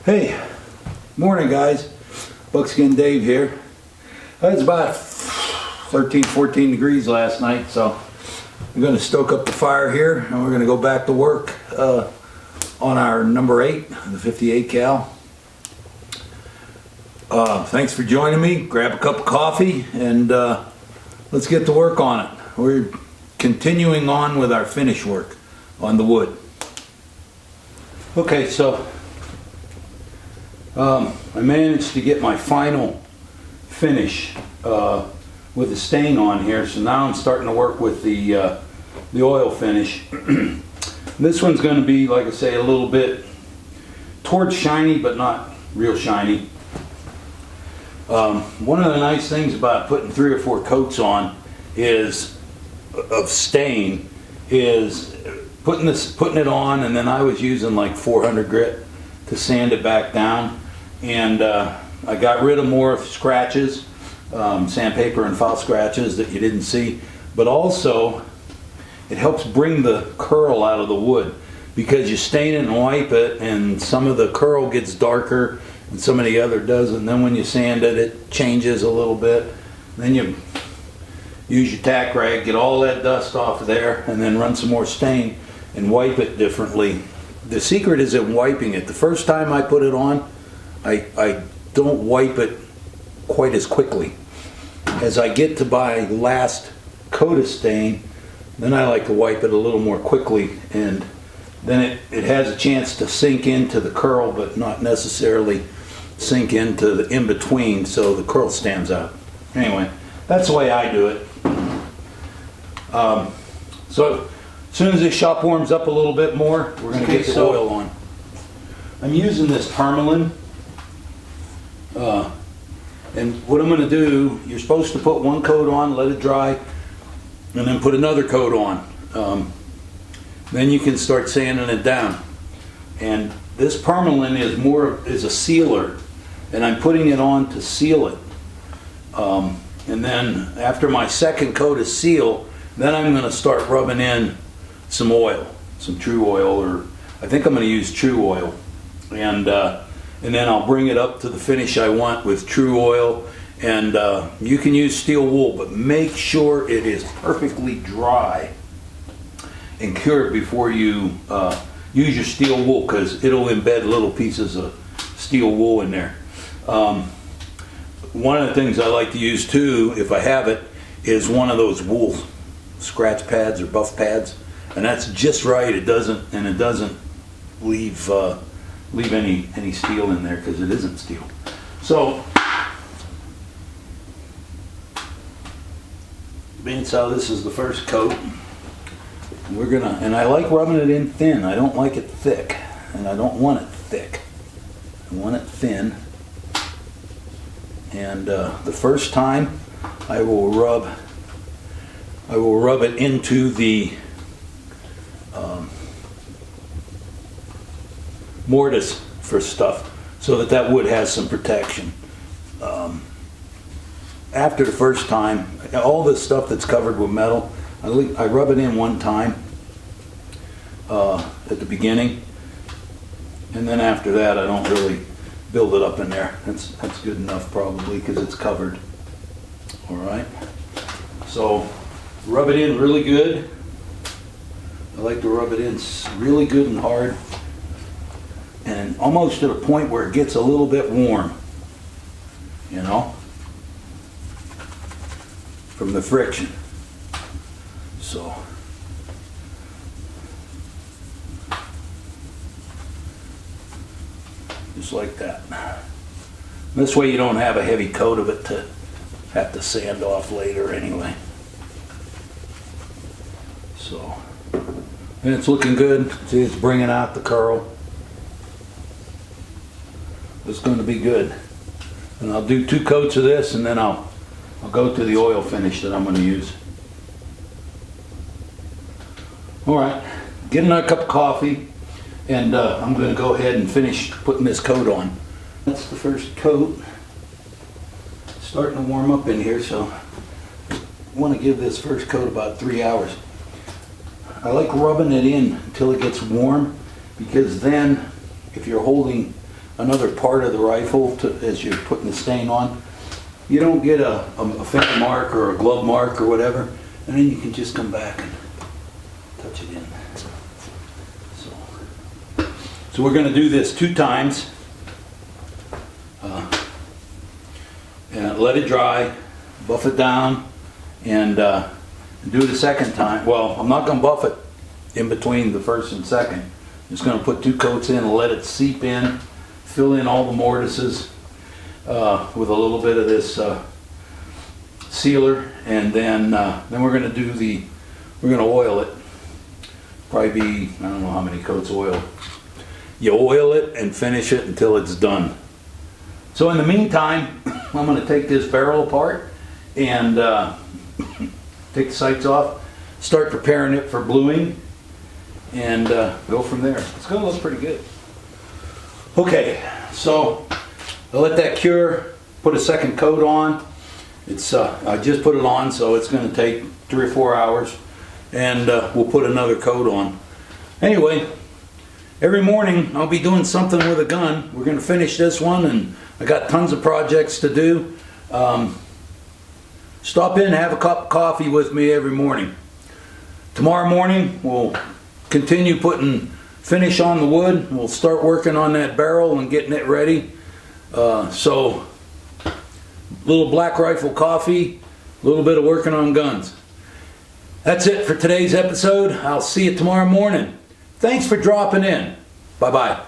Hey, morning guys. Buckskin Dave here. It's about 13, 14 degrees last night, so I'm going to stoke up the fire here and we're going to go back to work on our number 8, the 58 cal. Thanks for joining me. Grab a cup of coffee and let's get to work on it. We're continuing on with our finish work on the wood. Okay, so I managed to get my final finish with the stain on here, so now I'm starting to work with the oil finish. This one's going to be, like I say, a little bit towards shiny, but not real shiny. One of the nice things about putting 3 or 4 coats on of stain is putting it on, and then I was using like 400 grit to sand it back down, and I got rid of more scratches, sandpaper and file scratches that you didn't see, but also it helps bring the curl out of the wood, because you stain it and wipe it and some of the curl gets darker and some of the other doesn't. And then when you sand it, it changes a little bit. Then you use your tack rag, get all that dust off of there, and then run some more stain and wipe it differently. The secret is in wiping it. The first time I put it on, I don't wipe it quite as quickly. As I get to my last coat of stain, then I like to wipe it a little more quickly, and then it has a chance to sink into the curl, but not necessarily sink into the in-between, so the curl stands out. Anyway, that's the way I do it. So as soon as this shop warms up a little bit more, we're going to get the oil on. I'm using this Parmalin, and what I'm going to do, you're supposed to put 1 coat on, let it dry, and then put another coat on. Then you can start sanding it down. And this Parmalin is a sealer, and I'm putting it on to seal it. And then after my second coat of seal, then I'm going to start rubbing in some oil, some True Oil, or I think I'm going to use True Oil, and then I'll bring it up to the finish I want with True Oil. And you can use steel wool, but make sure it is perfectly dry and cured before you use your steel wool, because it'll embed little pieces of steel wool in there. One of the things I like to use too, if I have it, is one of those wool scratch pads or buff pads, and that's just right. It doesn't leave any steel in there, because it isn't steel. So being so this is the first coat, and I like rubbing it in thin. I don't like it thick, and I don't want it thick. I want it thin. And the first time I will rub it into the mortise for stuff, so that wood has some protection. After the first time, all this stuff that's covered with metal, I rub it in 1 time at the beginning, and then after that I don't really build it up in there. That's good enough probably, because it's covered. Alright, so rub it in really good. I like to rub it in really good and hard, and almost to the point where it gets a little bit warm, you know, from the friction. So just like that. This way you don't have a heavy coat of it to have to sand off later anyway. So, and it's looking good. See, it's bringing out the curl. It's going to be good. And I'll do 2 coats of this, and then I'll go to the oil finish that I'm going to use. Alright, get another cup of coffee, and I'm going to go ahead and finish putting this coat on. That's the first coat. It's starting to warm up in here, so I want to give this first coat about 3 hours. I like rubbing it in until it gets warm, because then if you're holding another part of the rifle as you're putting the stain on. You don't get a finger mark or a glove mark or whatever, and then you can just come back and touch it in. So we're going to do this 2 times. And let it dry, buff it down, and do it a second time. Well, I'm not going to buff it in between the first and second. I'm just going to put 2 coats in and let it seep in, fill in all the mortises with a little bit of this sealer, and then we're going to we're going to oil it. Probably be, I don't know how many coats of oil. You oil it and finish it until it's done. So in the meantime, I'm going to take this barrel apart and take the sights off, start preparing it for bluing, and go from there. It's going to look pretty good. Okay, so I'll let that cure, put a second coat on. I just put it on, so it's going to take 3 or 4 hours, and we'll put another coat on. Anyway, every morning I'll be doing something with a gun. We're going to finish this one, and I got tons of projects to do. Stop in and have a cup of coffee with me every morning. Tomorrow morning we'll continue putting finish on the wood. We'll start working on that barrel and getting it ready. So little black rifle coffee, a little bit of working on guns. That's it for today's episode. I'll see you tomorrow morning. Thanks for dropping in. Bye-bye.